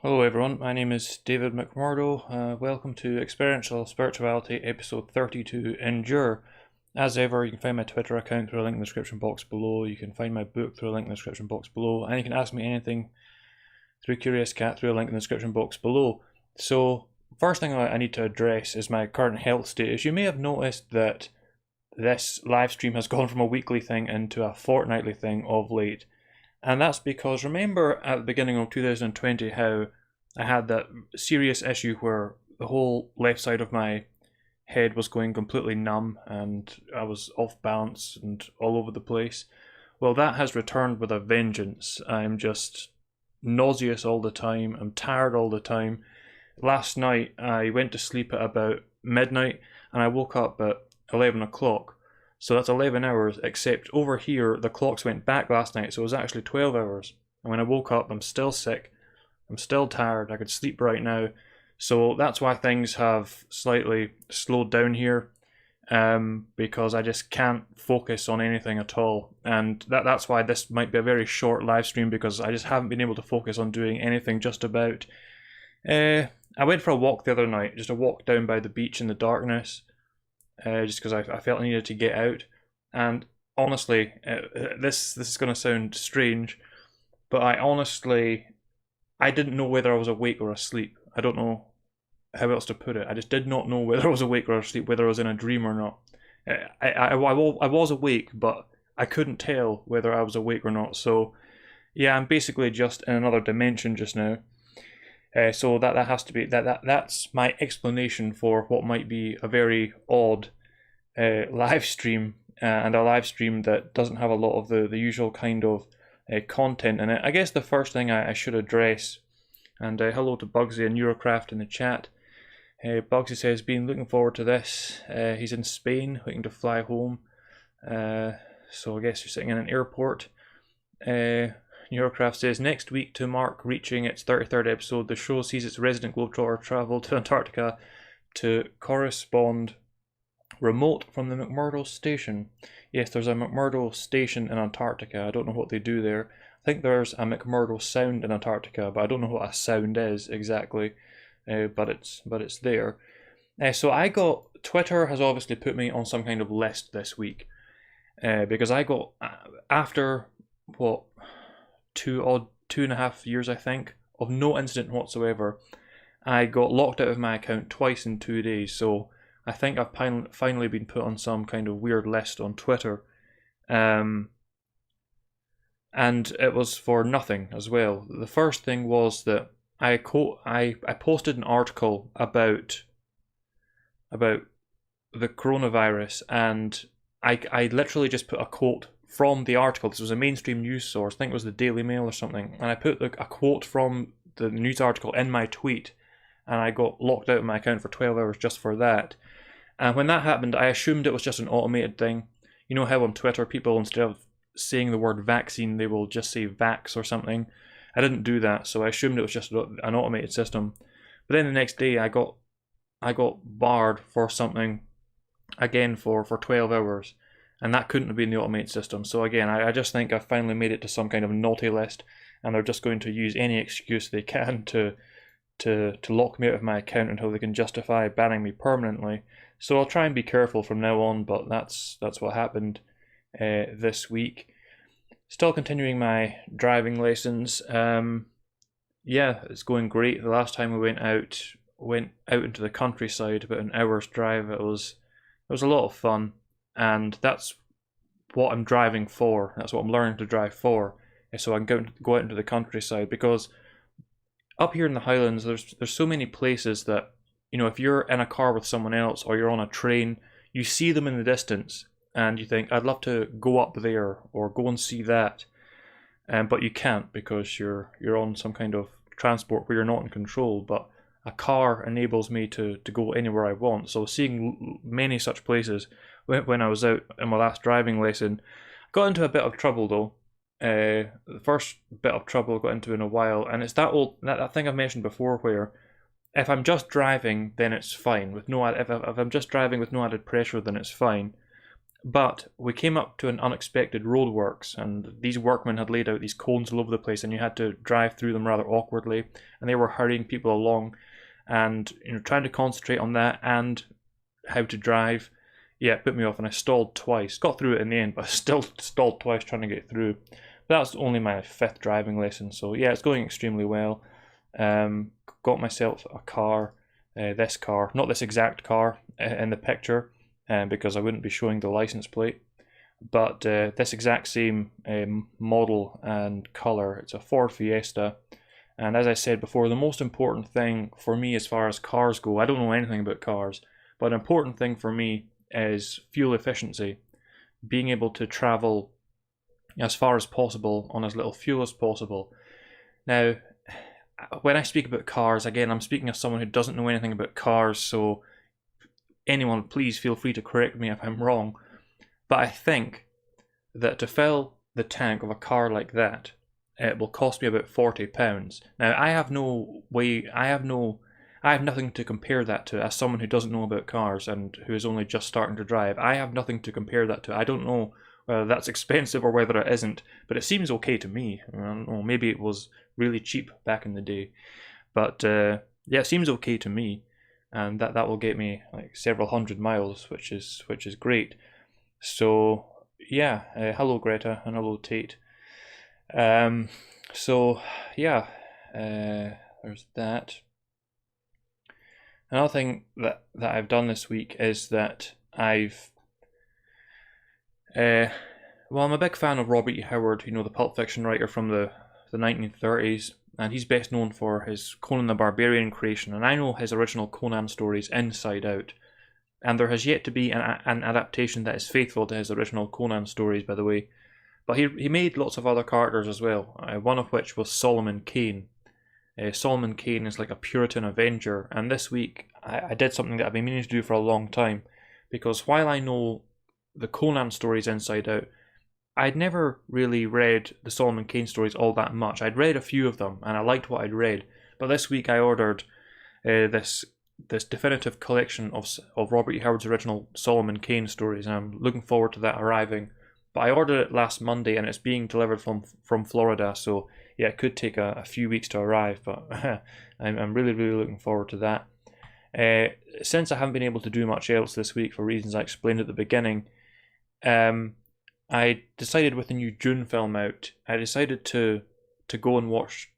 Hello everyone, my name is David McMurdo. Welcome to Experiential Spirituality episode 32, Endure. As ever, you can find my Twitter account through a link in the description box below. You can find my book through a link in the description box below. And you can ask me anything through Curious Cat through a link in the description box below. So, first thing I need to address is my current health status. You may have noticed that this live stream has gone from a weekly thing into a fortnightly thing of late. And that's because remember at the beginning of 2020 how I had that serious issue where the whole left side of my head was going completely numb and I was off balance and all over the place. Well, that has returned with a vengeance. I'm just nauseous all the time. I'm tired all the time. Last night I went to sleep at about midnight and I woke up at 11 o'clock. So that's 11 hours, except over here the clocks went back last night, so it was actually 12 hours. And when I woke up, I'm still sick, I'm still tired, I could sleep right now. So that's why things have slightly slowed down here, because I just can't focus on anything at all. And that's why this might be a very short live stream, because I just haven't been able to focus on doing anything just about. I went for a walk the other night, just a walk down by the beach in the darkness. Just because I felt I needed to get out. And honestly, this is going to sound strange, but I didn't know whether I was awake or asleep. I don't know how else to put it. I just did not know whether I was awake or asleep, whether I was in a dream or not. I was awake, but I couldn't tell whether I was awake or not. So yeah, I'm basically just in another dimension just now. So that has to be that's my explanation for what might be a very odd live stream, and a live stream that doesn't have a lot of the usual kind of content in it. I guess the first thing I should address, and hello to Bugsy and Eurocraft in the chat. Bugsy says, been looking forward to this. He's in Spain, waiting to fly home. So I guess you're sitting in an airport. Eurocraft says, next week to mark reaching its 33rd episode, the show sees its resident globetrotter travel to Antarctica to correspond remote from the McMurdo station. Yes, there's a McMurdo station in Antarctica. I don't know what they do there. I think there's a McMurdo sound in Antarctica, but I don't know what a sound is exactly. But it's there. So Twitter has obviously put me on some kind of list this week, because I got after what 2.5 years, I think, of no incident whatsoever, I got locked out of my account twice in 2 days. So I think I've finally been put on some kind of weird list on Twitter, and it was for nothing as well. The first thing was that I posted an article about the coronavirus, and I literally just put a quote from the article. This was a mainstream news source, I think it was the Daily Mail or something, and I put a quote from the news article in my tweet, and I got locked out of my account for 12 hours just for that. And when that happened, I assumed it was just an automated thing. You know how on Twitter people, instead of saying the word vaccine, they will just say vax or something. I didn't do that, so I assumed it was just an automated system. But then the next day I got barred for something again for 12 hours. And that couldn't have been the automated system. So again, I just think I've finally made it to some kind of naughty list, and they're just going to use any excuse they can to lock me out of my account until they can justify banning me permanently. So I'll try and be careful from now on, but that's what happened this week. Still continuing my driving lessons. Yeah, it's going great. The last time we went out into the countryside, about an hour's drive. It was a lot of fun. And that's what I'm driving for. That's what I'm learning to drive for. So I can go out into the countryside, because up here in the Highlands, there's so many places that, you know, if you're in a car with someone else or you're on a train, you see them in the distance and you think, I'd love to go up there or go and see that. But you can't, because you're on some kind of transport where you're not in control. But a car enables me to go anywhere I want. So seeing many such places. When I was out in my last driving lesson, got into a bit of trouble though. The first bit of trouble I got into in a while, and it's that thing I've mentioned before, where if I'm just driving, then it's fine with no if I'm just driving with no added pressure, then it's fine. But we came up to an unexpected roadworks, and these workmen had laid out these cones all over the place, and you had to drive through them rather awkwardly, and they were hurrying people along, and trying to concentrate on that and how to drive. Yeah, it put me off, and I stalled twice. Got through it in the end, but I still stalled twice trying to get through. But that's only my 5th driving lesson, so yeah, it's going extremely well. Got myself a car, this car, not this exact car in the picture, because I wouldn't be showing the license plate, but this exact same model and colour. It's a Ford Fiesta, and as I said before, the most important thing for me as far as cars go, I don't know anything about cars, but an important thing for me is fuel efficiency, being able to travel as far as possible on as little fuel as possible. Now, when I speak about cars, again, I'm speaking as someone who doesn't know anything about cars, so anyone, please feel free to correct me if I'm wrong, but I think that to fill the tank of a car like that, it will cost me about £40. Now, I have nothing to compare that to as someone who doesn't know about cars and who is only just starting to drive. I have nothing to compare that to. I don't know whether that's expensive or whether it isn't, but it seems okay to me. I don't know, maybe it was really cheap back in the day, but yeah, it seems okay to me. And that will get me like several hundred miles, which is great. So yeah, hello Greta and hello Tate. So yeah, there's that. Another thing that I've done this week is that I've well, I'm a big fan of Robert E. Howard, the Pulp Fiction writer from the 1930s. And he's best known for his Conan the Barbarian creation, and I know his original Conan stories inside out. And there has yet to be an adaptation that is faithful to his original Conan stories, by the way. But he made lots of other characters as well, one of which was Solomon Kane. Solomon Kane is like a Puritan Avenger, and this week I did something that I've been meaning to do for a long time, because while I know the Conan stories inside out, I'd never really read the Solomon Kane stories all that much. I'd read a few of them, and I liked what I'd read. But this week I ordered this definitive collection of Robert E. Howard's original Solomon Kane stories, and I'm looking forward to that arriving. But I ordered it last Monday, and it's being delivered from Florida, so yeah, it could take a few weeks to arrive, but I'm really, really looking forward to that. Since I haven't been able to do much else this week for reasons I explained at the beginning, I decided with the new Dune film out, I decided to go and watch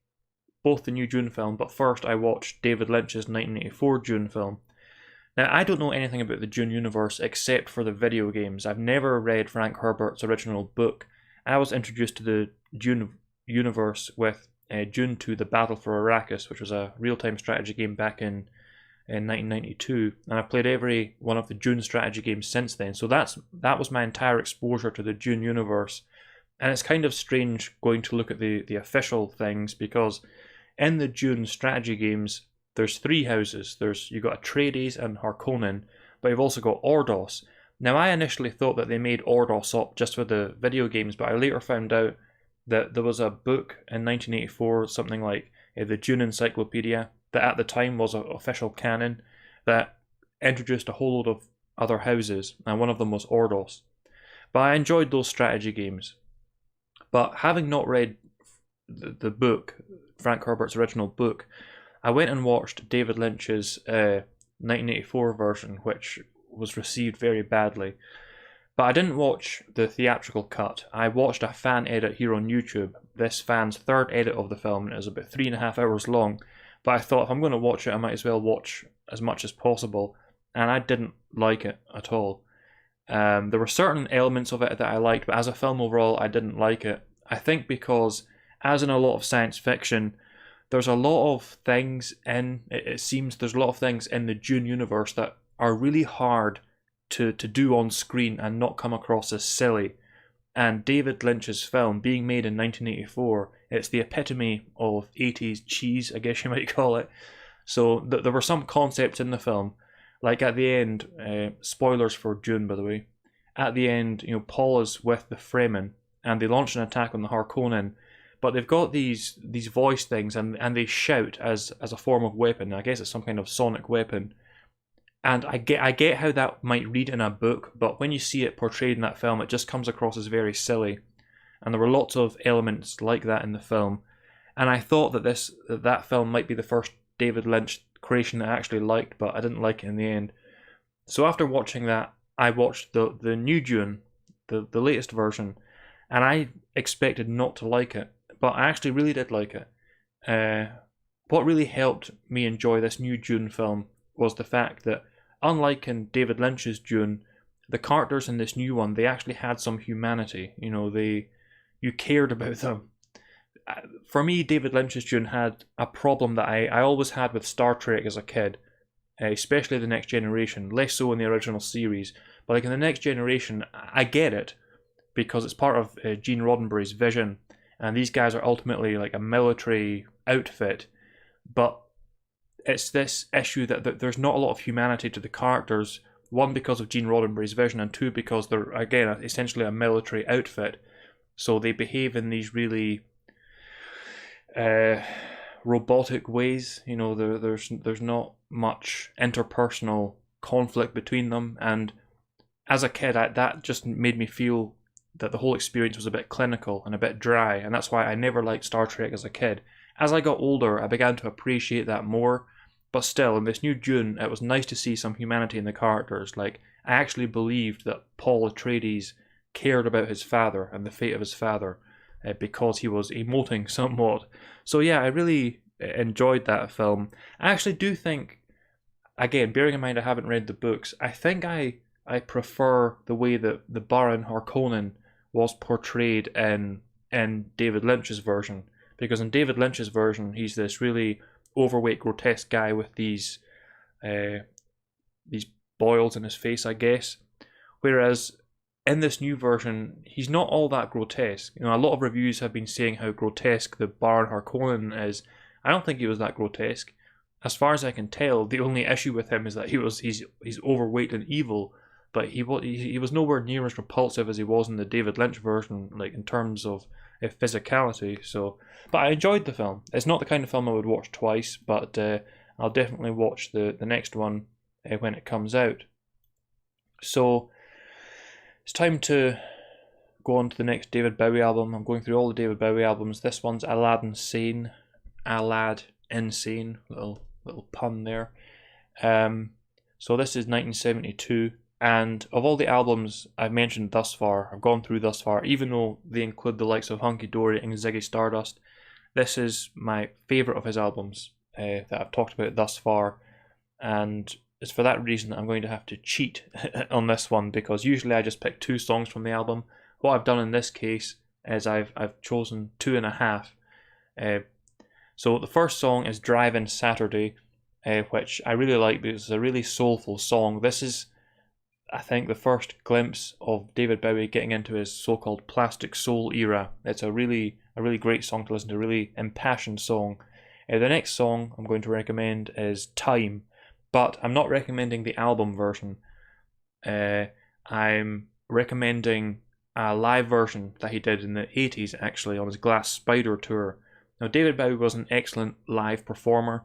both the new Dune film, but first I watched David Lynch's 1984 Dune film. Now, I don't know anything about the Dune universe except for the video games. I've never read Frank Herbert's original book. I was introduced to the Dune universe with Dune 2: The Battle for Arrakis, which was a real-time strategy game back in 1992, and I've played every one of the Dune strategy games since then. So that was my entire exposure to the Dune universe, and it's kind of strange going to look at the official things, because in the Dune strategy games there's 3 houses. You've got Atreides and Harkonnen, but you've also got Ordos. Now, I initially thought that they made Ordos up just for the video games, but I later found out that there was a book in 1984, something like the Dune Encyclopedia, that at the time was an official canon, that introduced a whole load of other houses, and one of them was Ordos. But I enjoyed those strategy games. But having not read the book, Frank Herbert's original book, I went and watched David Lynch's 1984 version, which was received very badly. But I didn't watch the theatrical cut. I watched a fan edit here on YouTube. This fan's 3rd edit of the film, and it was about 3.5 hours long. But I thought, if I'm going to watch it, I might as well watch as much as possible. And I didn't like it at all. There were certain elements of it that I liked, but as a film overall, I didn't like it. I think because, as in a lot of science fiction, there's a lot of things it seems there's a lot of things in the Dune universe that are really hard to do on screen and not come across as silly. And David Lynch's film, being made in 1984, it's the epitome of 80s cheese, I guess you might call it. So there were some concepts in the film, like at the end, spoilers for Dune, by the way. At the end, Paul is with the Fremen, and they launch an attack on the Harkonnen, but they've got these voice things, and they shout as a form of weapon. I guess it's some kind of sonic weapon. And I get how that might read in a book, but when you see it portrayed in that film, it just comes across as very silly. And there were lots of elements like that in the film. And I thought that that film might be the first David Lynch creation that I actually liked, but I didn't like it in the end. So after watching that, I watched the new Dune, the latest version, and I expected not to like it, but I actually really did like it. What really helped me enjoy this new Dune film was the fact that, unlike in David Lynch's Dune, the characters in this new one, they actually had some humanity. You know, you cared about them. For me, David Lynch's Dune had a problem that I always had with Star Trek as a kid, especially the Next Generation, less so in the original series. But like in the Next Generation, I get it, because it's part of Gene Roddenberry's vision, and these guys are ultimately like a military outfit, but it's this issue that there's not a lot of humanity to the characters, one because of Gene Roddenberry's vision, and two because they're, again, essentially a military outfit, so they behave in these really robotic ways. You know, there's not much interpersonal conflict between them, and as a kid, that just made me feel that the whole experience was a bit clinical and a bit dry, and that's why I never liked Star Trek as a kid. As I got older, I began to appreciate that more, but still, in this new Dune, it was nice to see some humanity in the characters. Like, I actually believed that Paul Atreides cared about his father and the fate of his father, because he was emoting somewhat. So yeah, I really enjoyed that film. I actually do think, again, bearing in mind I haven't read the books, I think I prefer the way that the Baron Harkonnen was portrayed in David Lynch's version. Because in David Lynch's version, he's this really overweight, grotesque guy with these boils in his face, I guess. Whereas in this new version, he's not all that grotesque. You know, a lot of reviews have been saying how grotesque the Baron Harkonnen is. I don't think he was that grotesque. As far as I can tell, the only issue with him is that he's overweight and evil, but he was nowhere near as repulsive as he was in the David Lynch version, like in terms of physicality. So, but I enjoyed the film. It's not the kind of film I would watch twice, but I'll definitely watch the next one when it comes out. So it's time to go on to the next David Bowie album. I'm going through all the David Bowie albums. This one's Aladdin Scene. Aladdin Scene. Little pun there. So this is 1972. And of all the albums I've mentioned thus far, I've gone through thus far, even though they include the likes of Hunky Dory and Ziggy Stardust, this is my favourite of his albums that I've talked about thus far. And it's for that reason I'm going to have to cheat on this one, because usually I just pick 2 songs from the album. What I've done in this case is I've chosen 2.5. So the first song is Drive-In Saturday, which I really like because it's a really soulful song. This is, I think, the first glimpse of David Bowie getting into his so-called plastic soul era. It's a really great song to listen to, a really impassioned song. The next song I'm going to recommend is Time, but I'm not recommending the album version. I'm recommending a live version that he did in the 80s, actually, on his Glass Spider tour. Now, David Bowie was an excellent live performer,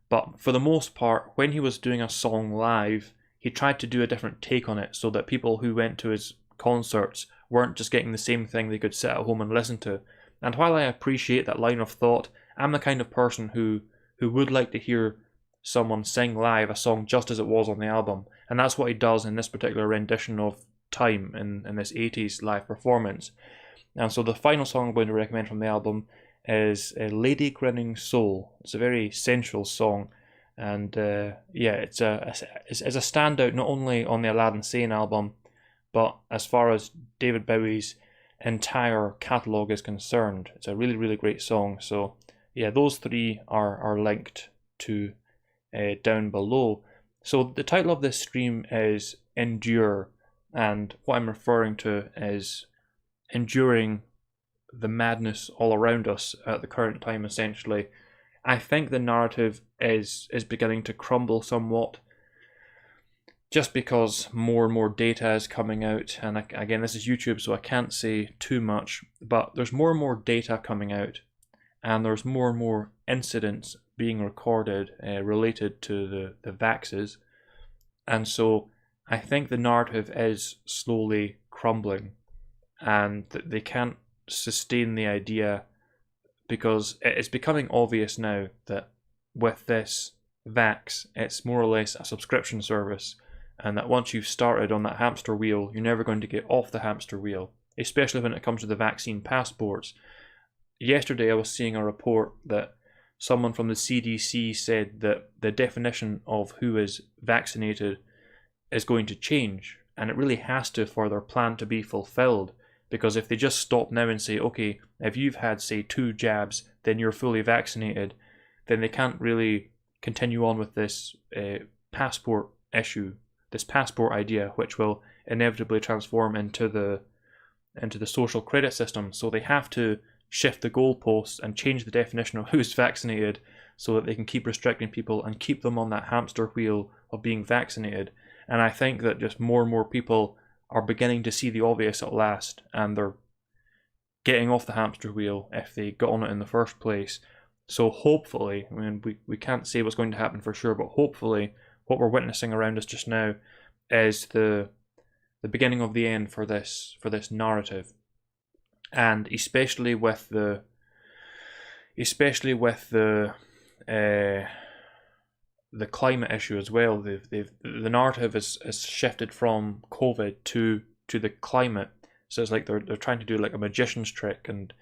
but for the most part, when he was doing a song live, he tried to do a different take on it so that people who went to his concerts weren't just getting the same thing they could sit at home and listen to. And while I appreciate that line of thought, I'm the kind of person who would like to hear someone sing live a song just as it was on the album. And that's what he does in this particular rendition of Time in this 80s live performance. And so the final song I'm going to recommend from the album is Lady Grinning Soul. It's a very sensual song. And yeah, it's a standout not only on the Aladdin Scene album, but as far as David Bowie's entire catalogue is concerned. It's a really great song. So yeah, those 3 are linked to down below. So the title of this stream is Endure, and what I'm referring to is enduring the madness all around us at the current time, essentially. I think the narrative is beginning to crumble somewhat, just because more and more data is coming out, and again, this is YouTube, so I can't say too much, but there's more and more data coming out, and there's more and more incidents being recorded related to the vaxes, And so I think the narrative is slowly crumbling, and that they can't sustain the idea, because it's becoming obvious now that with this Vax, it's more or less a subscription service, and that once you've started on that hamster wheel, you're never going to get off the hamster wheel, especially when it comes to the vaccine passports. Yesterday I was seeing a report that someone from the CDC said that the definition of who is vaccinated is going to change, and it really has to for their plan to be fulfilled, because if they just stop now and say, okay, if you've had, say, 2 jabs, then you're fully vaccinated, then they can't really continue on with this passport issue, this passport idea, which will inevitably transform into the social credit system. So they have to shift the goalposts and change the definition of who's vaccinated, so that they can keep restricting people and keep them on that hamster wheel of being vaccinated. And I think that just more and more people are beginning to see the obvious at last, and they're getting off the hamster wheel if they got on it in the first place. So hopefully, I mean, we can't say what's going to happen for sure, but hopefully what we're witnessing around us just now is the beginning of the end for this narrative. And especially with the climate issue as well. The narrative is shifted from COVID to the climate. So it's like they're trying to do like a magician's trick and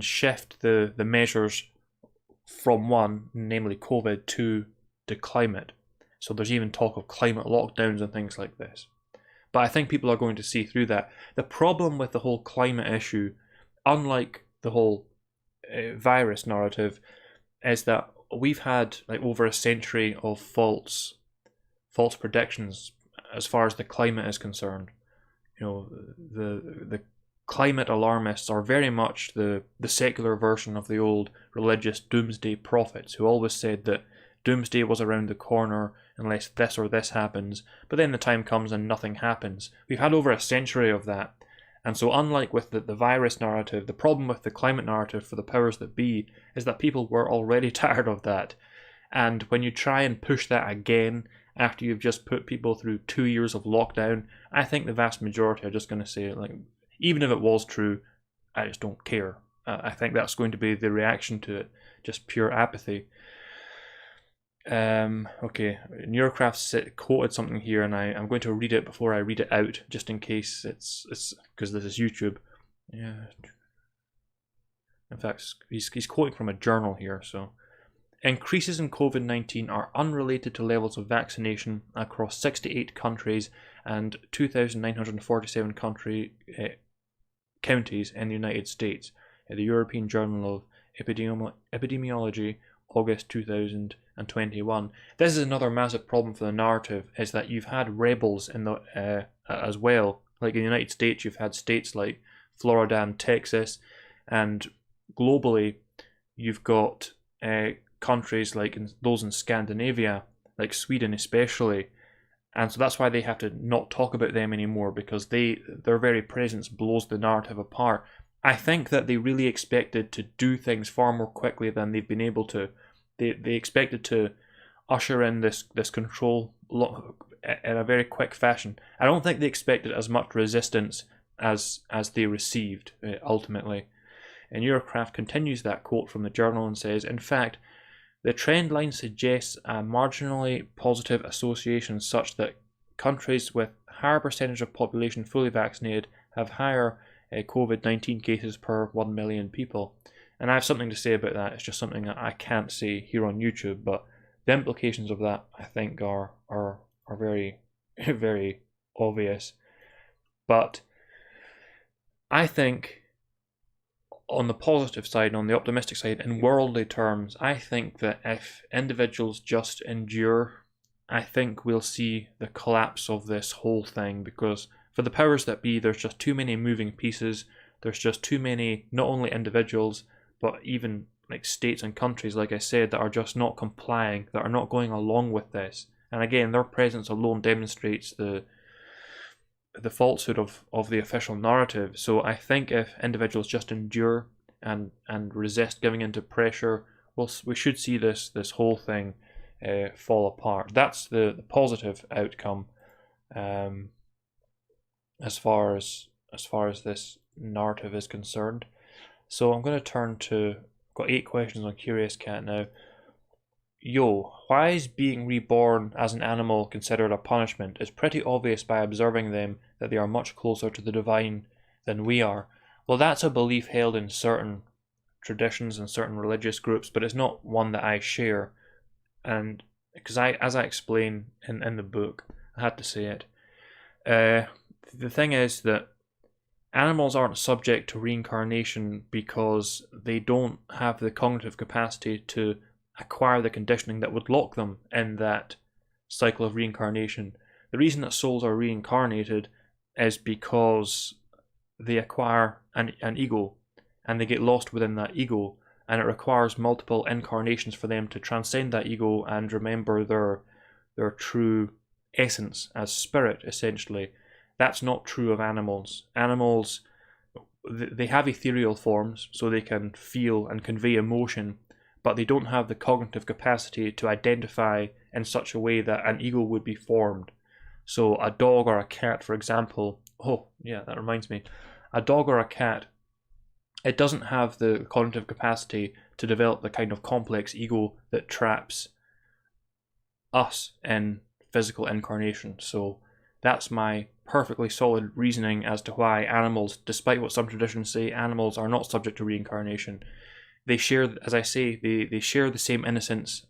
shift the measures from one, namely COVID, to the climate. So there's even talk of climate lockdowns and things like this. But I think people are going to see through that. The problem with the whole climate issue, unlike the whole virus narrative, is that we've had like over a century of false predictions as far as the climate is concerned. You know, the climate alarmists are very much the secular version of the old religious doomsday prophets, who always said that doomsday was around the corner unless this or this happens, but then the time comes and nothing happens. We've had over a century of that. And so unlike with the virus narrative, the problem with the climate narrative for the powers that be is that people were already tired of that. And when you try and push that again after you've just put people through 2 years of lockdown, I think the vast majority are just going to say, like, even if it was true, I just don't care. I think that's going to be the reaction to it, just pure apathy. Okay, Neurocraft quoted something here, and I'm going to read it before I read it out, just in case it's because this is YouTube. Yeah. In fact, he's quoting from a journal here. So, increases in COVID-19 are unrelated to levels of vaccination across 68 countries and 2,947 counties in the United States. The European Journal of Epidemiology, August 2021. This is another massive problem for the narrative, is that you've had rebels in the as well. Like in the United States, you've had states like Florida and Texas, and globally, you've got countries like those in Scandinavia, like Sweden especially, and so that's why they have to not talk about them anymore, because their very presence blows the narrative apart. I think that they really expected to do things far more quickly than they've been able to. They expected to usher in this control in a very quick fashion. I don't think they expected as much resistance as they received ultimately. And Eurocraft continues that quote from the journal and says, in fact, the trend line suggests a marginally positive association such that countries with higher percentage of population fully vaccinated have higher COVID-19 cases per 1 million people. And I have something to say about that. It's just something that I can't say here on YouTube, but the implications of that, I think, are very, very obvious. But I think on the positive side, on the optimistic side, in worldly terms, I think that if individuals just endure, I think we'll see the collapse of this whole thing, because for the powers that be, there's just too many moving pieces. There's just too many, not only individuals, but even like states and countries, like I said, that are just not complying, that are not going along with this. And again, their presence alone demonstrates the falsehood of the official narrative. So I think if individuals just endure and resist giving into pressure, we should see this whole thing fall apart. That's the positive outcome, as far as this narrative is concerned. So I'm going to turn to, got 8 questions on Curious Cat now. Yo, why is being reborn as an animal considered a punishment? It's pretty obvious by observing them that they are much closer to the divine than we are. Well, that's a belief held in certain traditions and certain religious groups, but it's not one that I share. And because as I explain in the book, I had to say it. The thing is that animals aren't subject to reincarnation because they don't have the cognitive capacity to acquire the conditioning that would lock them in that cycle of reincarnation. The reason that souls are reincarnated is because they acquire an ego and they get lost within that ego, and it requires multiple incarnations for them to transcend that ego and remember their true essence as spirit, essentially. That's not true of animals. Animals, they have ethereal forms so they can feel and convey emotion, but they don't have the cognitive capacity to identify in such a way that an ego would be formed. So a dog or a cat, for example, oh yeah, that reminds me, a dog or a cat, it doesn't have the cognitive capacity to develop the kind of complex ego that traps us in physical incarnation. So that's my perfectly solid reasoning as to why animals, despite what some traditions say, animals are not subject to reincarnation. They share, as I say, they share the same innocence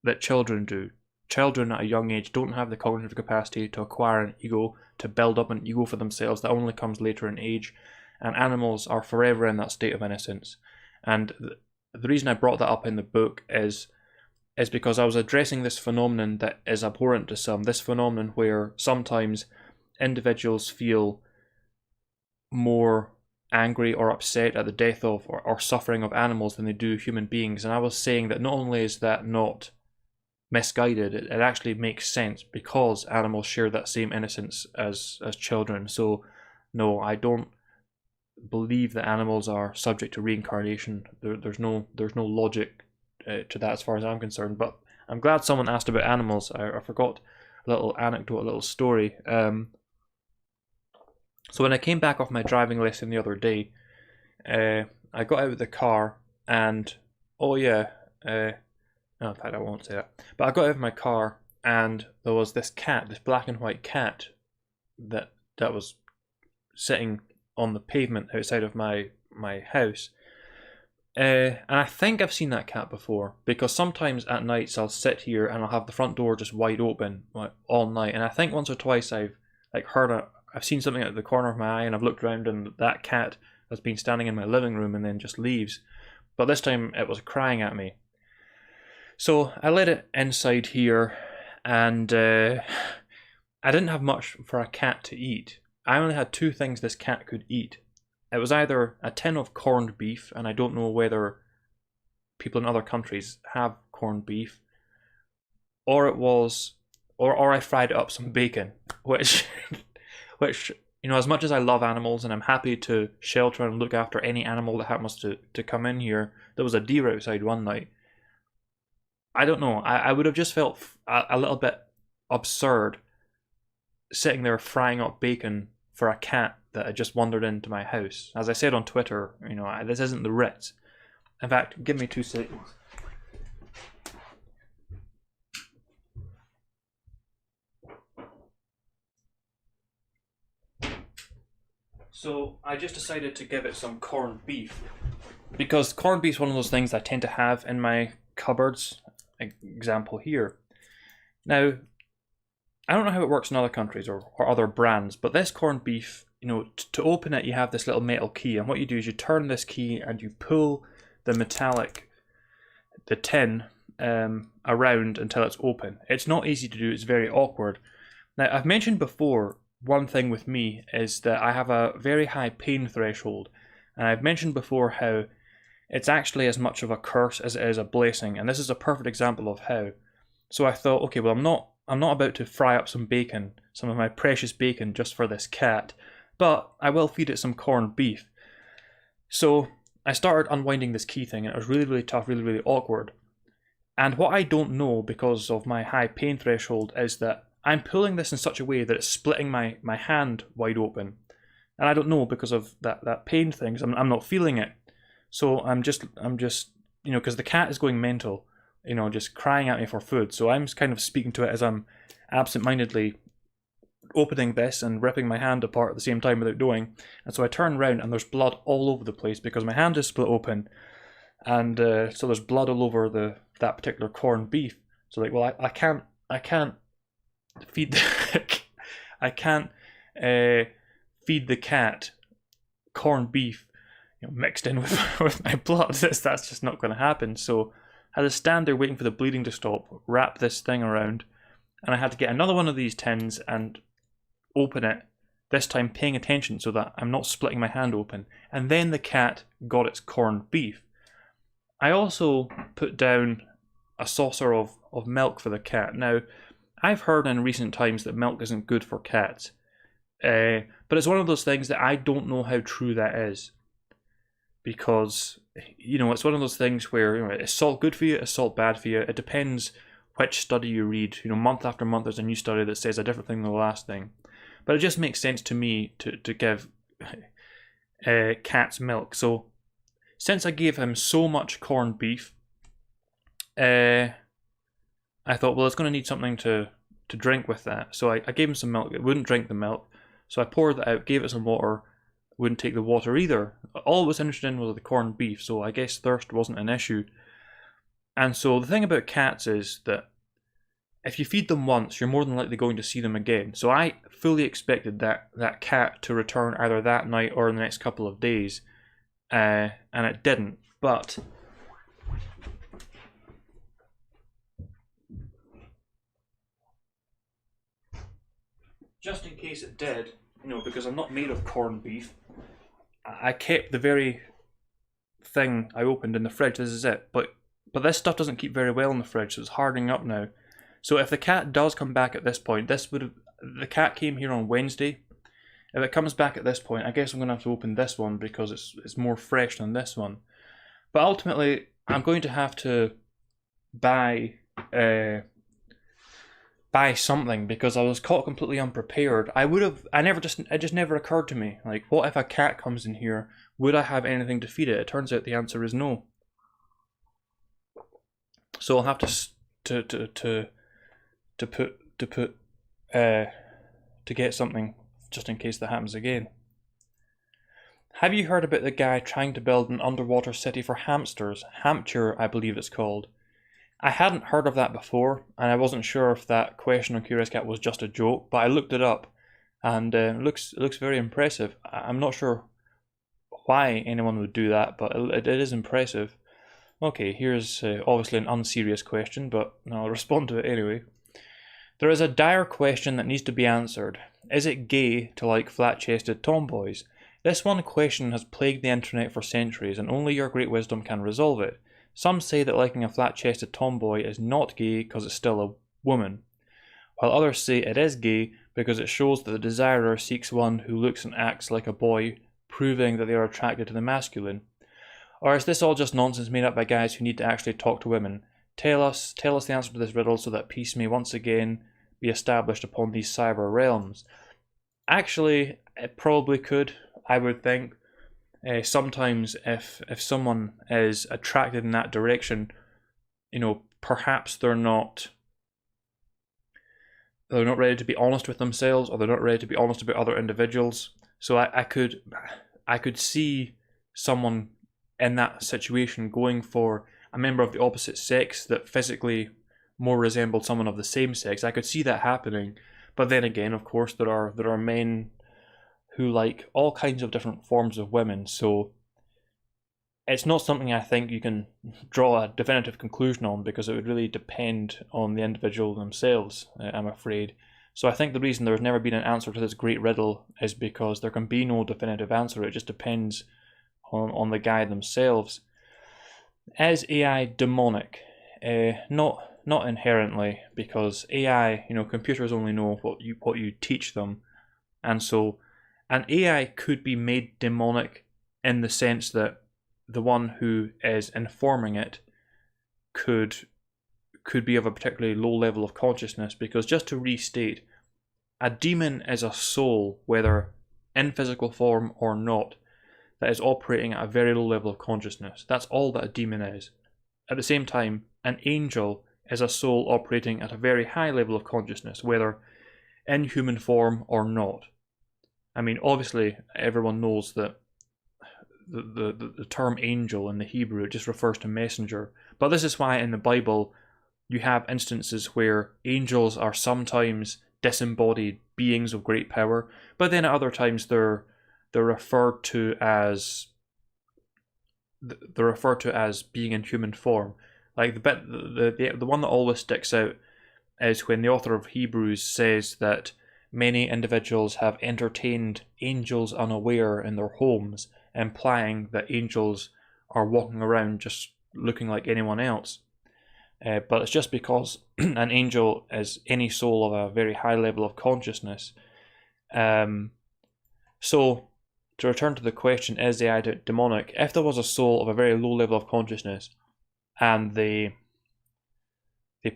that children do. Children at a young age don't have the cognitive capacity to acquire an ego, to build up an ego for themselves. That only comes later in age. And animals are forever in that state of innocence. And the reason I brought that up in the book is because I was addressing this phenomenon that is abhorrent to some, this phenomenon where sometimes individuals feel more angry or upset at the death of or suffering of animals than they do human beings. And I was saying that not only is that not misguided, it actually makes sense because animals share that same innocence as children. So no, I don't believe that animals are subject to reincarnation. There's no logic to that as far as I'm concerned. But I'm glad someone asked about animals. I forgot a little anecdote, a little story. So when I came back off my driving lesson the other day, I got out of the car and, oh yeah, no, in fact I won't say that, but I got out of my car and there was this cat, this black and white cat that was sitting on the pavement outside of my house. And I think I've seen that cat before, because sometimes at nights I'll sit here and I'll have the front door just wide open all night, and I think once or twice I've seen something out of the corner of my eye and I've looked around and that cat has been standing in my living room and then just leaves. But this time it was crying at me. So I let it inside here, and I didn't have much for a cat to eat. I only had 2 things this cat could eat. It was either a tin of corned beef, and I don't know whether people in other countries have corned beef, or it was, or I fried up some bacon, which, you know, as much as I love animals and I'm happy to shelter and look after any animal that happens to come in here, there was a deer outside one night. I don't know, I would have just felt a little bit absurd sitting there frying up bacon for a cat that had just wandered into my house. As I said on Twitter, you know, this isn't the Ritz. In fact, give me 2 seconds. So I just decided to give it some corned beef, because corned beef is one of those things I tend to have in my cupboards. Example here. Now, I don't know how it works in other countries or other brands, but this corned beef, you know, to open it, you have this little metal key, and what you do is you turn this key and you pull the tin around until it's open. It's not easy to do, it's very awkward. Now, I've mentioned before, one thing with me is that I have a very high pain threshold, and I've mentioned before how it's actually as much of a curse as it is a blessing, and this is a perfect example of how. So I thought, okay, well, I'm not about to fry up some bacon, some of my precious bacon, just for this cat, but I will feed it some corned beef. So I started unwinding this key thing, and it was really, really tough, really, really awkward. And what I don't know, because of my high pain threshold, is that I'm pulling this in such a way that it's splitting my hand wide open. And I don't know, because of that pain thing, 'cause I'm not feeling it. So I'm just because the cat is going mental, just crying at me for food. So I'm kind of speaking to it as I'm absent-mindedly opening this and ripping my hand apart at the same time without knowing. And so I turn around and there's blood all over the place because my hand is split open. And so there's blood all over that particular corned beef. So like, well, I can't feed I can't feed the cat corned beef, mixed in with my blood. That's just not going to happen. So I had to stand there waiting for the bleeding to stop, wrap this thing around, and I had to get another one of these tins and open it. This time paying attention so that I'm not splitting my hand open. And then the cat got its corned beef. I also put down a saucer of milk for the cat. Now, I've heard in recent times that milk isn't good for cats. But it's one of those things that I don't know how true that is. Because, it's one of those things where, is salt good for you? Is salt bad for you? It depends which study you read. Month after month there's a new study that says a different thing than the last thing. But it just makes sense to me to give cats milk. So, since I gave him so much corned beef, I thought, well, it's going to need something to drink with that. So I gave him some milk. It wouldn't drink the milk. So I poured that out, gave it some water. Wouldn't take the water either. All it was interested in was the corned beef. So I guess thirst wasn't an issue. And so the thing about cats is that if you feed them once, you're more than likely going to see them again. So I fully expected that cat to return either that night or in the next couple of days. And it didn't, but just in case it did, because I'm not made of corned beef, I kept the very thing I opened in the fridge. This is it, but this stuff doesn't keep very well in the fridge, so it's hardening up now. So if the cat does come back at this point, the cat came here on Wednesday. If it comes back at this point, I guess I'm going to have to open this one because it's more fresh than this one. But ultimately, I'm going to have to buy something because I was caught completely unprepared. It just never occurred to me. Like, what if a cat comes in here? Would I have anything to feed it? It turns out the answer is no. So I'll have to get something just in case that happens again. Have you heard about the guy trying to build an underwater city for hamsters? Hampshire, I believe it's called. I hadn't heard of that before, and I wasn't sure if that question on Curious Cat was just a joke, but I looked it up, and it looks very impressive. I'm not sure why anyone would do that, but it is impressive. Okay, here's obviously an unserious question, but I'll respond to it anyway. There is a dire question that needs to be answered. Is it gay to like flat-chested tomboys? This one question has plagued the internet for centuries, and only your great wisdom can resolve it. Some say that liking a flat-chested tomboy is not gay because it's still a woman, while others say it is gay because it shows that the desirer seeks one who looks and acts like a boy, proving that they are attracted to the masculine. Or is this all just nonsense made up by guys who need to actually talk to women? Tell us the answer to this riddle so that peace may once again be established upon these cyber realms. Actually, it probably could, I would think. Sometimes if someone is attracted in that direction, perhaps they're not ready to be honest with themselves, or they're not ready to be honest about other individuals. So I could see someone in that situation going for a member of the opposite sex that physically more resembled someone of the same sex. I could see that happening. But then again, of course, there are men who like all kinds of different forms of women, so it's not something I think you can draw a definitive conclusion on, because it would really depend on the individual themselves, I'm afraid. So I think the reason there's never been an answer to this great riddle is because there can be no definitive answer. It just depends on the guy themselves. Is AI demonic? Not inherently, because AI, computers only know what you teach them, and so an AI could be made demonic in the sense that the one who is informing it could could be of a particularly low level of consciousness, because just to restate, a demon is a soul, whether in physical form or not, that is operating at a very low level of consciousness. That's all that a demon is. At the same time, an angel is a soul operating at a very high level of consciousness, whether in human form or not. I mean, obviously, everyone knows that the term angel in the Hebrew, it just refers to messenger. But this is why in the Bible you have instances where angels are sometimes disembodied beings of great power, but then at other times they're referred to as being in human form. Like the one that always sticks out is when the author of Hebrews says that many individuals have entertained angels unaware in their homes, implying that angels are walking around just looking like anyone else. But it's just because an angel is any soul of a very high level of consciousness. So, to return to the question, is the AI demonic? If there was a soul of a very low level of consciousness and they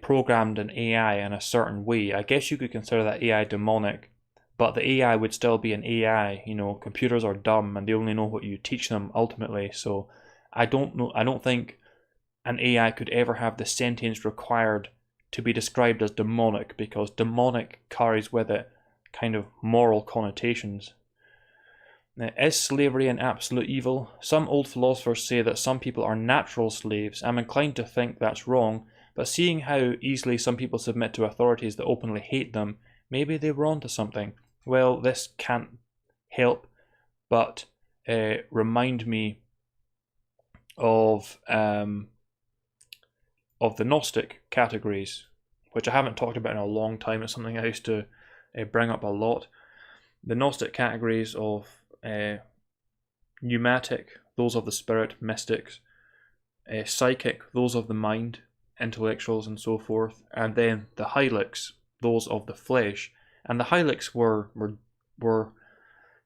programmed an AI in a certain way, I guess you could consider that AI demonic, but the AI would still be an AI. You know, computers are dumb and they only know what you teach them ultimately. So I don't think an AI could ever have the sentience required to be described as demonic, because demonic carries with it kind of moral connotations. Now, is slavery an absolute evil? Some old philosophers say that some people are natural slaves. I'm inclined to think that's wrong, but seeing how easily some people submit to authorities that openly hate them, maybe they were onto something. Well, this can't help but remind me of the Gnostic categories, which I haven't talked about in a long time. It's something I used to bring up a lot. The Gnostic categories of pneumatic, those of the spirit, mystics, psychic, those of the mind, intellectuals and so forth, and then the Hylics, those of the flesh. And the Hylics were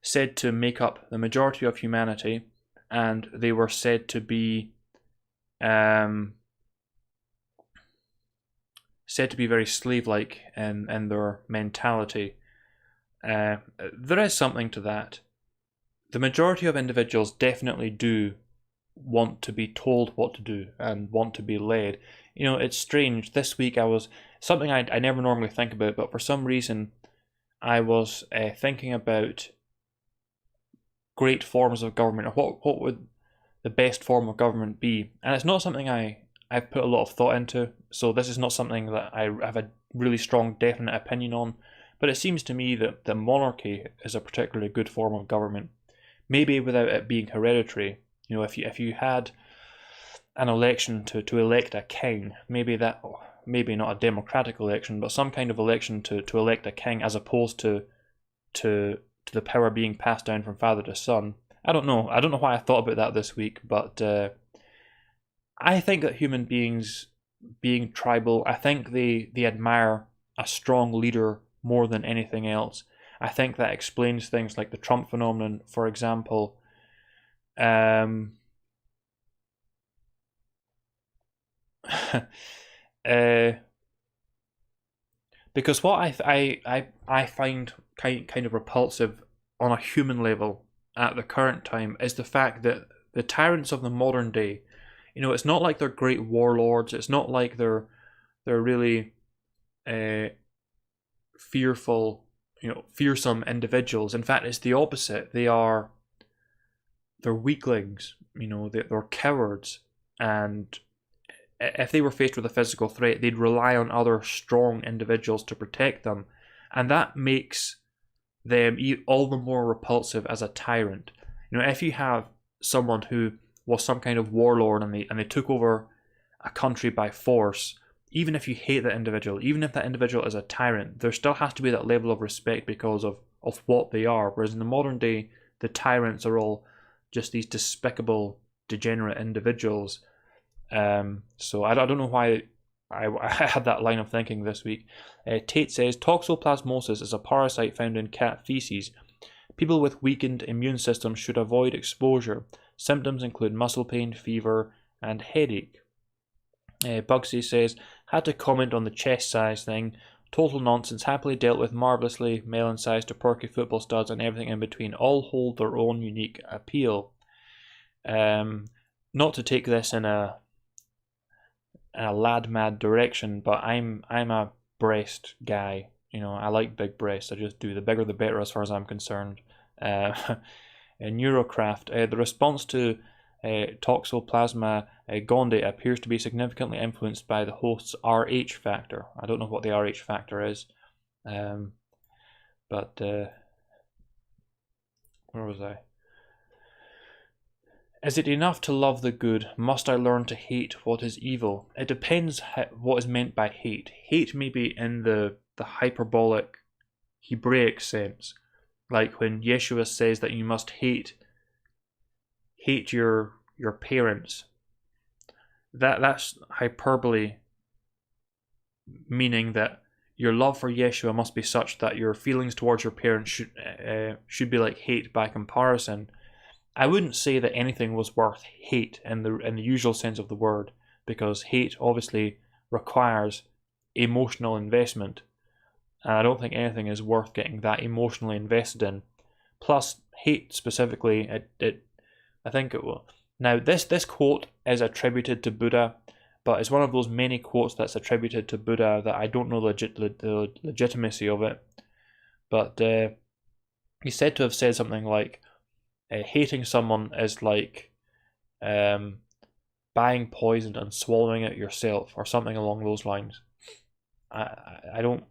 said to make up the majority of humanity, and they were said to be very slave-like in their mentality. There is something to that. The majority of individuals definitely do want to be told what to do and want to be led. You know, it's strange. This week I was, something I never normally think about, but for some reason I was thinking about great forms of government. What would the best form of government be? And it's not something I've put a lot of thought into, so this is not something that I have a really strong, definite opinion on, but it seems to me that the monarchy is a particularly good form of government. Maybe without it being hereditary. You know, if you had an election to elect a king, maybe not a democratic election, but some kind of election to elect a king, as opposed to the power being passed down from father to son. I don't know why I thought about that this week, but I think that human beings, being tribal, I think they admire a strong leader more than anything else. I think that explains things like the Trump phenomenon, for example. Because what I find kind of repulsive on a human level at the current time is the fact that the tyrants of the modern day, you know, it's not like they're great warlords. It's not like they're really fearsome individuals. In fact, it's the opposite. They're weaklings. You know, they're cowards, and if they were faced with a physical threat, they'd rely on other strong individuals to protect them, and that makes them all the more repulsive as a tyrant. You know, if you have someone who was some kind of warlord and they took over a country by force, even if you hate that individual, even if that individual is a tyrant, there still has to be that level of respect because of what they are. Whereas in the modern day, the tyrants are all just these despicable, degenerate individuals. So I don't know why I had that line of thinking this week. Tate says, toxoplasmosis is a parasite found in cat feces. People with weakened immune systems should avoid exposure. Symptoms include muscle pain, fever, and headache. Bugsy says, Had to comment on the chest size thing. Total nonsense, happily dealt with, marvellously, melon-sized to perky football studs and everything in between. All hold their own unique appeal. Not to take this in a lad-mad direction, but I'm a breast guy. You know, I like big breasts. I just do. The bigger the better as far as I'm concerned. In Neurocraft, the response to Toxoplasma gondii appears to be significantly influenced by the host's RH factor. I don't know what the RH factor is, but where was I? Is it enough to love the good? Must I learn to hate what is evil? It depends what is meant by hate. Hate may be in the hyperbolic Hebraic sense, like when Yeshua says that you must hate your parents. That's hyperbole, meaning that your love for Yeshua must be such that your feelings towards your parents should be like hate by comparison. I wouldn't say that anything was worth hate in the usual sense of the word, because hate obviously requires emotional investment, and I don't think anything is worth getting that emotionally invested in. Plus, hate specifically, I think it will. Now, this quote is attributed to Buddha, but it's one of those many quotes that's attributed to Buddha that I don't know the legitimacy of it. But he's said to have said something like, hating someone is like buying poison and swallowing it yourself, or something along those lines. I don't.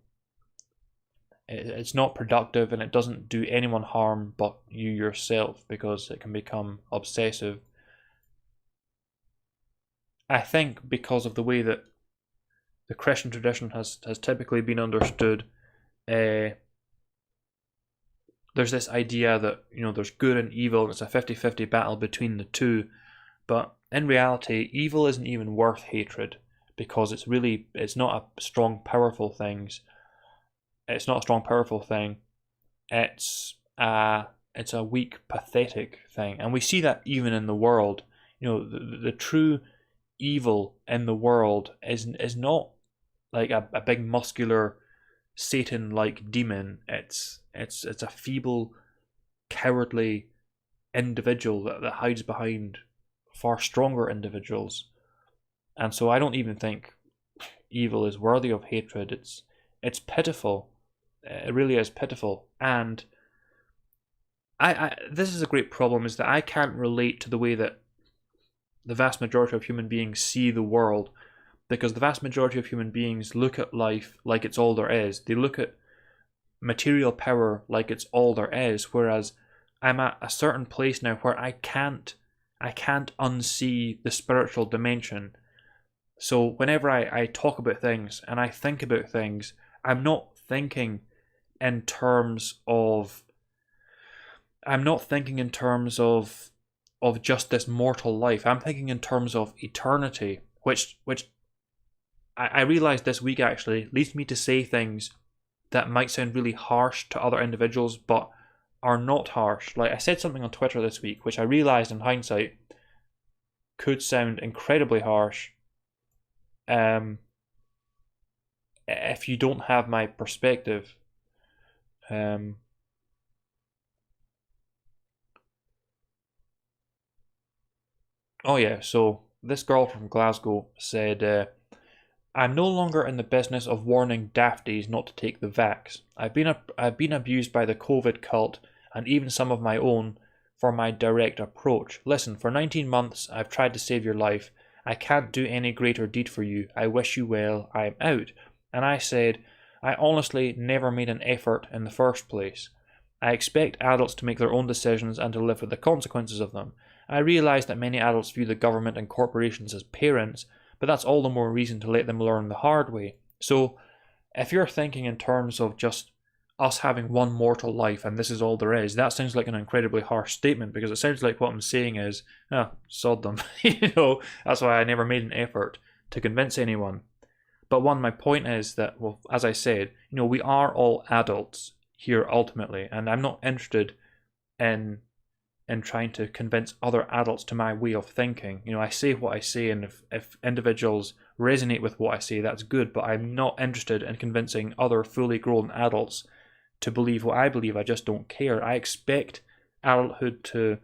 It's not productive, and it doesn't do anyone harm but you yourself, because it can become obsessive. I think because of the way that the Christian tradition has typically been understood, there's this idea that, you know, there's good and evil, and it's a 50-50 battle between the two. But in reality, evil isn't even worth hatred, because it's not a strong, powerful thing. It's not a strong, powerful thing. It's a weak, pathetic thing, and we see that even in the world. You know, the true evil in the world is not like a big muscular Satan-like demon. It's a feeble, cowardly individual that hides behind far stronger individuals. And so I don't even think evil is worthy of hatred. It's pitiful. It really is pitiful. And I this is a great problem, is that I can't relate to the way that the vast majority of human beings see the world, because the vast majority of human beings look at life like it's all there is. They look at material power like it's all there is, whereas I'm at a certain place now where I can't unsee the spiritual dimension. So whenever I talk about things and I think about things, I'm not thinking in terms of just this mortal life. I'm thinking in terms of eternity, which I realized this week actually leads me to say things that might sound really harsh to other individuals, but are not harsh. Like, I said something on Twitter this week, which I realized in hindsight could sound incredibly harsh if you don't have my perspective. Oh yeah, so this girl from Glasgow said, I'm no longer in the business of warning dafties not to take the vax. I've been abused by the COVID cult, and even some of my own, for my direct approach. Listen, for 19 months I've tried to save your life. I can't do any greater deed for you. I wish you well. I'm out. And I said, I honestly never made an effort in the first place. I expect adults to make their own decisions and to live with the consequences of them. I realise that many adults view the government and corporations as parents, but that's all the more reason to let them learn the hard way. So, if you're thinking in terms of just us having one mortal life and this is all there is, that sounds like an incredibly harsh statement, because it sounds like what I'm saying is, sod them. That's why I never made an effort to convince anyone. But my point is that, well, as I said, we are all adults here ultimately, and I'm not interested in in trying to convince other adults to my way of thinking. You know, I say what I say, and if individuals resonate with what I say, that's good, but I'm not interested in convincing other fully grown adults to believe what I believe. I just don't care. I expect adulthood to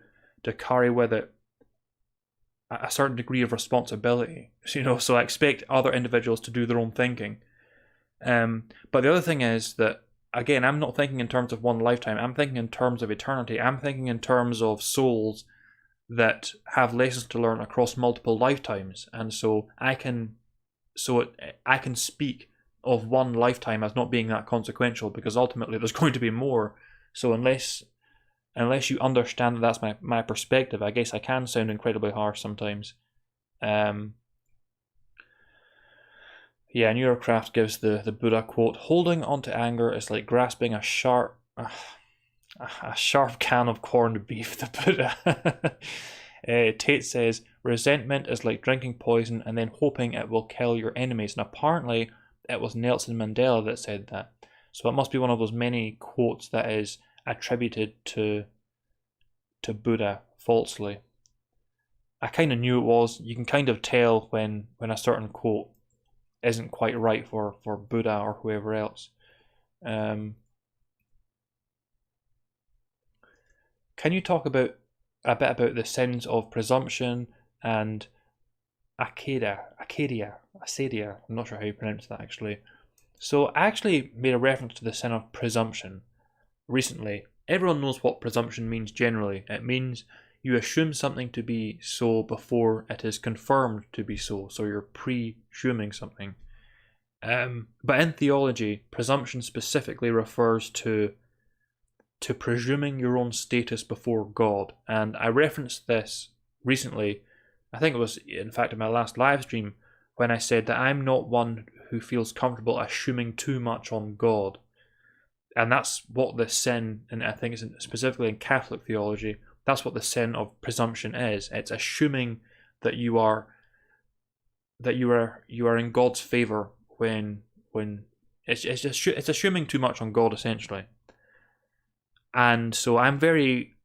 carry with it a certain degree of responsibility, you know, so I expect other individuals to do their own thinking. But the other thing is that, again, I'm not thinking in terms of one lifetime. I'm thinking in terms of eternity. I'm thinking in terms of souls that have lessons to learn across multiple lifetimes, and so I can speak of one lifetime as not being that consequential, because ultimately there's going to be more. So unless you understand that that's my perspective, I guess I can sound incredibly harsh sometimes. Yeah, Neurocraft gives the Buddha quote: "Holding onto anger is like grasping a sharp can of corned beef." The Buddha. Tate says, "Resentment is like drinking poison and then hoping it will kill your enemies." And apparently it was Nelson Mandela that said that. So it must be one of those many quotes that is attributed to Buddha falsely. I kind of knew it was. You can kind of tell when a certain quote isn't quite right for Buddha or whoever else. Can you talk a bit about the sins of presumption and Acidia? I'm not sure how you pronounce that actually. So I actually made a reference to the sin of presumption recently. Everyone knows what presumption means generally. It means you assume something to be so before it is confirmed to be so. So you're presuming something. But in theology, presumption specifically refers to presuming your own status before God. And I referenced this recently. I think it was, in fact, in my last live stream, when I said that I'm not one who feels comfortable assuming too much on God. And that's what the sin, and I think it's specifically in Catholic theology, that's what the sin of presumption is. It's assuming that you are in God's favor when it's assuming too much on God, essentially. And so I'm very,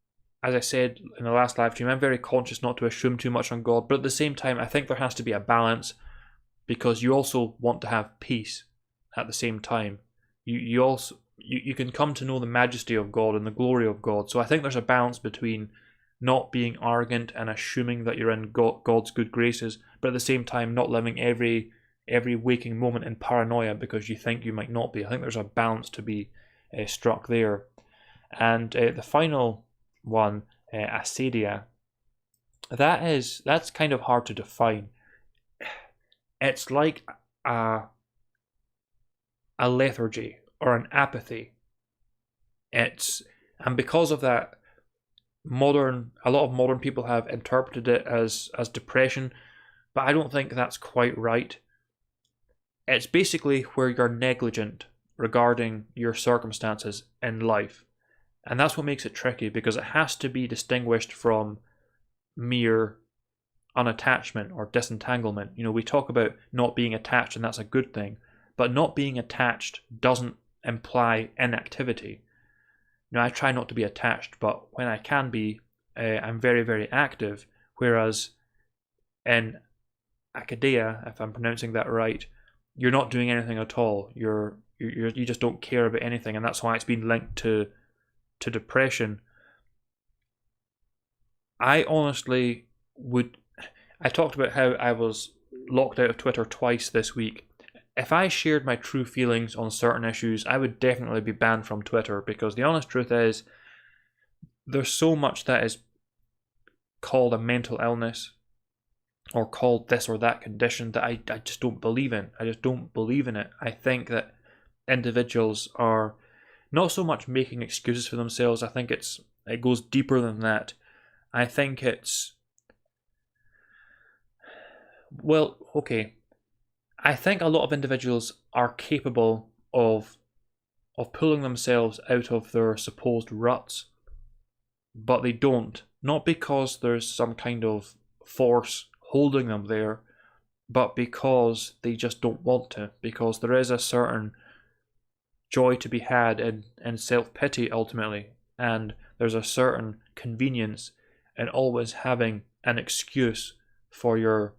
as I said in the last live stream, I'm very conscious not to assume too much on God, but at the same time I think there has to be a balance, because you also want to have peace at the same time. You can come to know the majesty of God and the glory of God. So I think there's a balance between not being arrogant and assuming that you're in God's good graces, but at the same time not living every waking moment in paranoia because you think you might not be. I think there's a balance to be struck there. And the final one, Acidia, that's kind of hard to define. It's like a lethargy or an apathy. And because of that, a lot of modern people have interpreted it as depression, but I don't think that's quite right. It's basically where you're negligent regarding your circumstances in life. And that's what makes it tricky, because it has to be distinguished from mere unattachment or disentanglement. You know, we talk about not being attached, and that's a good thing, but not being attached doesn't imply inactivity. You know, I try not to be attached, but when I can be, I'm very, very active. Whereas in Acidia, if I'm pronouncing that right, you're not doing anything at all. You just don't care about anything, and that's why it's been linked to depression. I honestly I talked about how I was locked out of Twitter twice this week. If I shared my true feelings on certain issues, I would definitely be banned from Twitter, because the honest truth is there's so much that is called a mental illness or called this or that condition that I just don't believe in. I just don't believe in it. I think that individuals are not so much making excuses for themselves. I think it goes deeper than that. I think I think a lot of individuals are capable of pulling themselves out of their supposed ruts, but they don't. Not because there's some kind of force holding them there, but because they just don't want to, because there is a certain joy to be had in self-pity ultimately. And there's a certain convenience in always having an excuse for your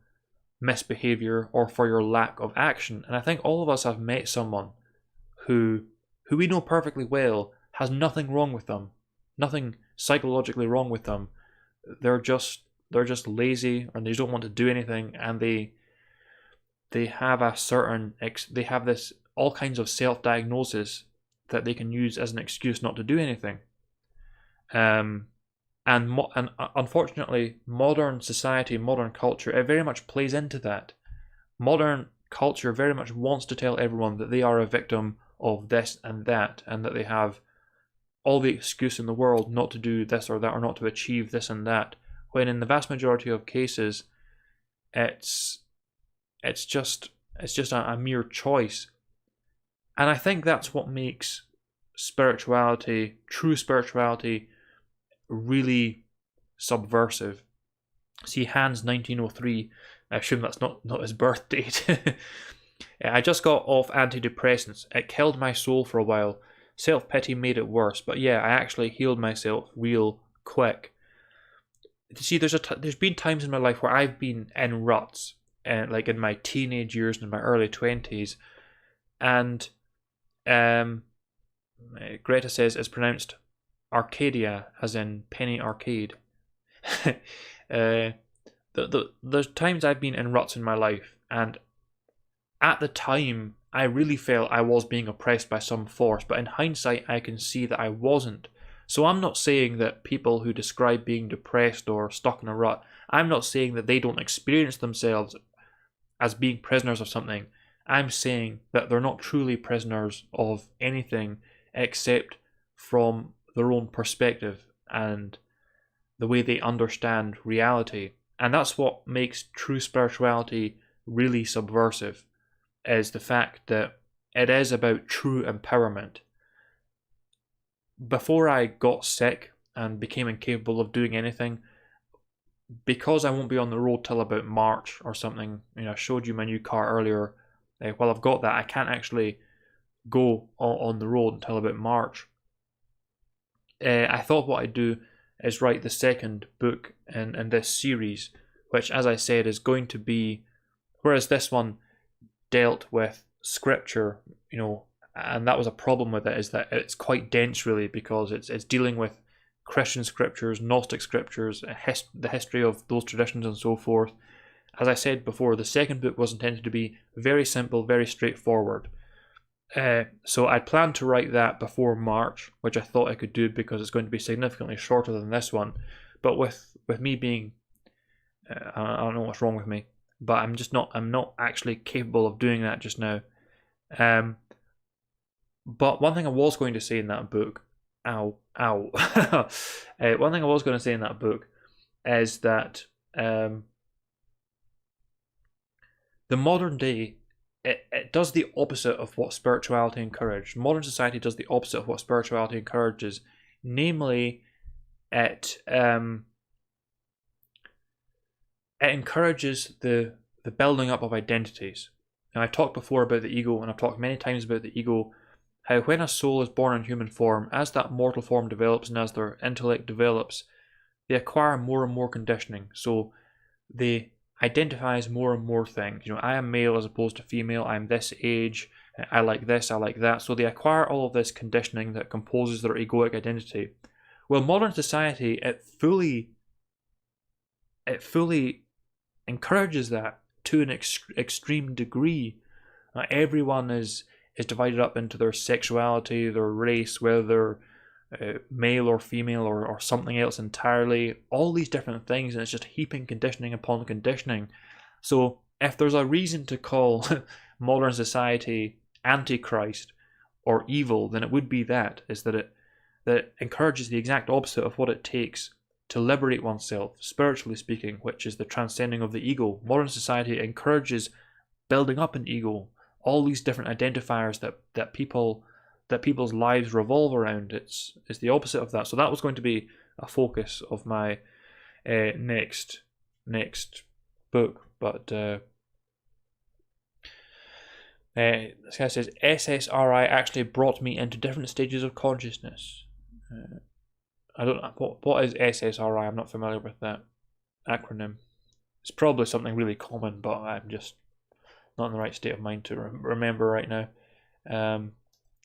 misbehavior or for your lack of action. And I think all of us have met someone who we know perfectly well has nothing wrong with them, nothing psychologically wrong with them. They're just lazy, or they don't want to do anything, and they have this all kinds of self-diagnosis that they can use as an excuse not to do anything. And unfortunately, modern society, modern culture, it very much plays into that. Modern culture very much wants to tell everyone that they are a victim of this and that, and that they have all the excuse in the world not to do this or that, or not to achieve this and that, when in the vast majority of cases, it's just a mere choice. And I think that's what makes spirituality, true spirituality, really subversive. See, Hans 1903, I assume that's not his birth date. I just got off antidepressants. It killed my soul for a while. Self-pity made it worse, but yeah, I actually healed myself real quick. See, there's been times in my life where I've been in ruts, like in my teenage years and in my early 20s, and Greta says it's pronounced Arcadia, as in Penny Arcade. There's times I've been in ruts in my life, and at the time I really felt I was being oppressed by some force, but in hindsight I can see that I wasn't. So I'm not saying that people who describe being depressed or stuck in a rut, I'm not saying that they don't experience themselves as being prisoners of something. I'm saying that they're not truly prisoners of anything except from their own perspective and the way they understand reality. And that's what makes true spirituality really subversive, is the fact that it is about true empowerment. Before I got sick and became incapable of doing anything, because I won't be on the road till about March or something, I showed you my new car earlier. While I've got that, I can't actually go on the road until about March. I thought what I'd do is write the second book in this series, which, as I said, is going to be, whereas this one dealt with scripture, and that was a problem with it, is that it's quite dense, really, because it's dealing with Christian scriptures, Gnostic scriptures, the history of those traditions and so forth. As I said before, the second book was intended to be very simple, very straightforward. So I planned to write that before March, which I thought I could do because it's going to be significantly shorter than this one. But with me being, I don't know what's wrong with me, but I'm not actually capable of doing that just now. But one thing I was going to say in that book, one thing I was going to say in that book is that the modern day, it does the opposite of what spirituality encouraged. Modern society does the opposite of what spirituality encourages. Namely, it encourages the building up of identities. Now, I've talked before about the ego, and I've talked many times about the ego, how when a soul is born in human form, as that mortal form develops and as their intellect develops, they acquire more and more conditioning. So they identify as more and more things. I am male as opposed to female, I'm this age, I like this, I like that. So they acquire all of this conditioning that composes their egoic identity. Well, modern society, it fully encourages that to an extreme degree. Everyone is divided up into their sexuality, their race, whether they're male or female or something else entirely, all these different things, and it's just heaping conditioning upon conditioning. So if there's a reason to call modern society antichrist or evil, then it would be that it encourages the exact opposite of what it takes to liberate oneself, spiritually speaking, which is the transcending of the ego. Modern society encourages building up an ego, all these different identifiers that people's lives revolve around. It's the opposite of that. So that was going to be a focus of my next book. But this guy says, SSRI actually brought me into different stages of consciousness. I don't know what is SSRI. I'm not familiar with that acronym. It's probably something really common, but I'm just not in the right state of mind to remember right now.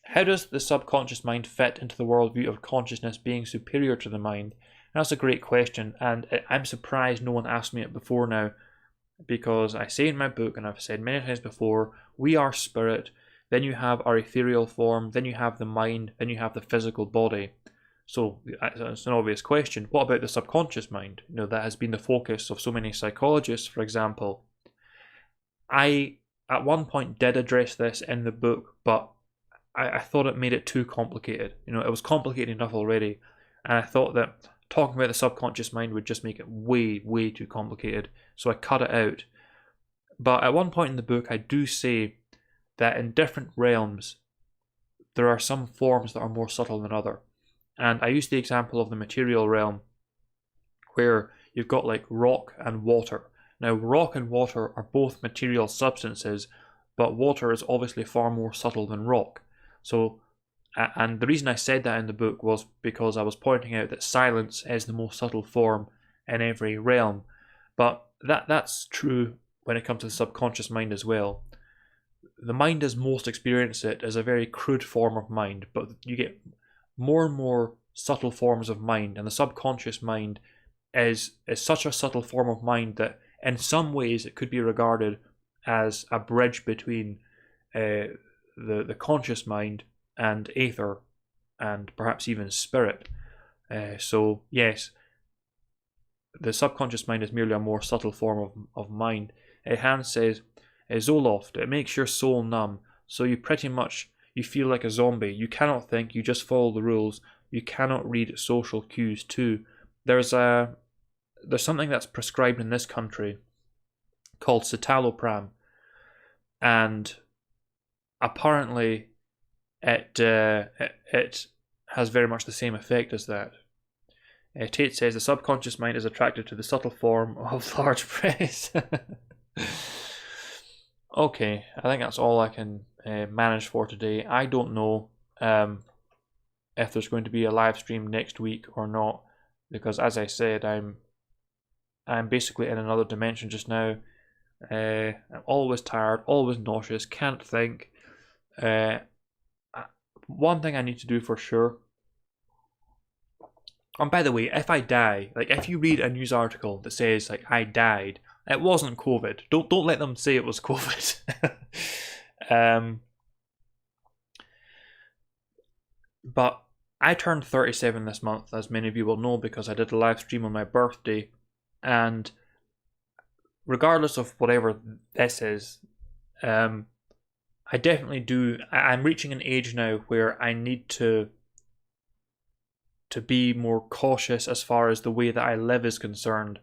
How does the subconscious mind fit into the worldview of consciousness being superior to the mind? And that's a great question, and I'm surprised no one asked me it before now, because I say in my book, and I've said many times before, we are spirit, then you have our ethereal form, then you have the mind, then you have the physical body. So it's an obvious question. What about the subconscious mind? That has been the focus of so many psychologists, for example. I, at one point, did address this in the book, but I thought it made it too complicated. It was complicated enough already, and I thought that talking about the subconscious mind would just make it way, way too complicated, so I cut it out. But at one point in the book, I do say that in different realms, there are some forms that are more subtle than other. And I use the example of the material realm, where you've got like rock and water. Now, rock and water are both material substances, but water is obviously far more subtle than rock. So, and the reason I said that in the book was because I was pointing out that silence is the most subtle form in every realm. But that's true when it comes to the subconscious mind as well. The mind as most experience it is a very crude form of mind, but you get more and more subtle forms of mind, and the subconscious mind is such a subtle form of mind that in some ways it could be regarded as a bridge between the conscious mind and aether, and perhaps even spirit. So yes, the subconscious mind is merely a more subtle form of mind. Hans says, Zoloft, it makes your soul numb, so you feel like a zombie. You cannot think, you just follow the rules. You cannot read social cues too. There's something that's prescribed in this country called citalopram, and apparently it has very much the same effect as that. Tate says the subconscious mind is attracted to the subtle form of large press. Okay, I think that's all I can manage for today. I don't know if there's going to be a live stream next week or not, because as I said, I'm basically in another dimension just now. I'm always tired, always nauseous, can't think. One thing I need to do for sure. And by the way, if I die, like if you read a news article that says like I died, it wasn't COVID. Don't let them say it was COVID. But I turned 37 this month, as many of you will know, because I did a live stream on my birthday, and regardless of whatever this is, I definitely do. I'm reaching an age now where I need to be more cautious as far as the way that I live is concerned,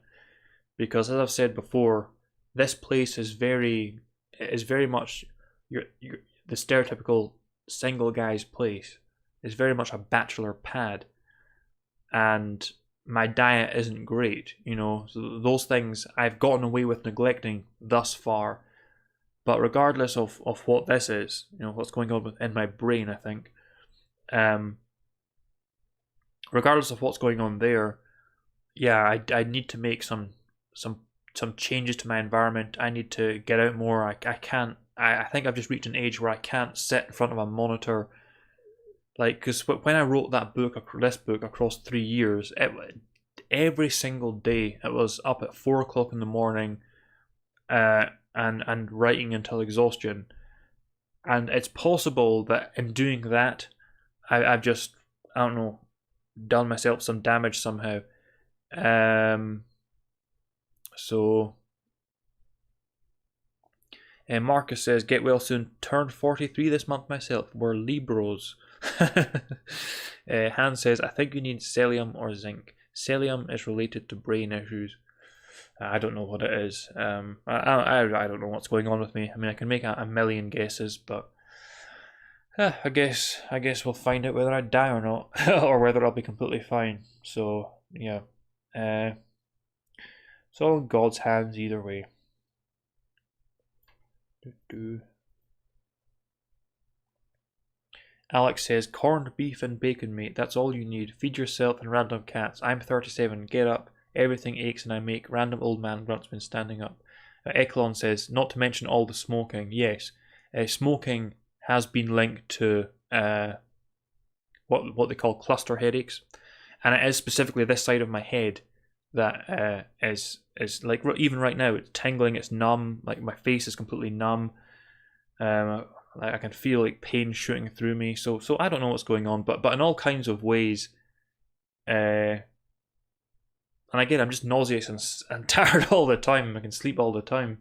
because as I've said before, this place is very much the stereotypical single guy's place. It's very much a bachelor pad, and my diet isn't great, so those things I've gotten away with neglecting thus far. But regardless of what this is, what's going on in my brain, I think, regardless of what's going on there, yeah, I need to make some changes to my environment. I need to get out more. I think I've just reached an age where I can't sit in front of a monitor. Like, because when I wrote this book across 3 years, every single day it was up at 4 o'clock in the morning, and writing until exhaustion. And it's possible that in doing that, I've just, I don't know, done myself some damage somehow. So Marcus says, get well soon. Turned 43 this month myself. We're Libros. Hans says, I think you need Celium or zinc. Celium is related to brain issues. I don't know what it is. I don't know what's going on with me. I mean, I can make a million guesses, but I guess we'll find out whether I die or not, or whether I'll be completely fine. So yeah, it's all in God's hands either way. Alex says, corned beef and bacon, mate. That's all you need. Feed yourself and random cats. I'm 37. Get up. Everything aches and I make. Random old man grunts when standing up. Eklon says, not to mention all the smoking. Yes, smoking has been linked to what they call cluster headaches, and it is specifically this side of my head that is like, even right now it's tingling, it's numb, like my face is completely numb. I can feel like pain shooting through me. So I don't know what's going on, but in all kinds of ways. And again, I'm just nauseous and tired all the time. I can sleep all the time.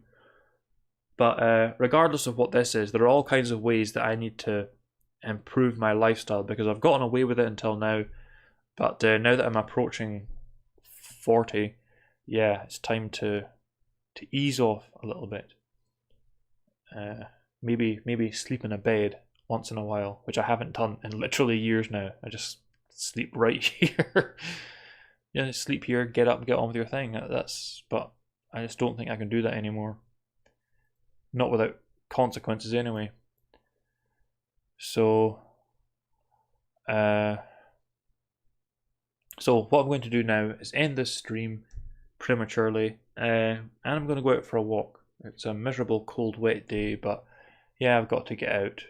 But regardless of what this is, there are all kinds of ways that I need to improve my lifestyle, because I've gotten away with it until now. But now that I'm approaching 40, yeah, it's time to ease off a little bit. Maybe sleep in a bed once in a while, which I haven't done in literally years now. I just sleep right here. Yeah, sleep here, get up, get on with your thing. But I just don't think I can do that anymore. Not without consequences anyway. So what I'm going to do now is end this stream prematurely, and I'm going to go out for a walk. It's a miserable, cold, wet day, but yeah, I've got to get out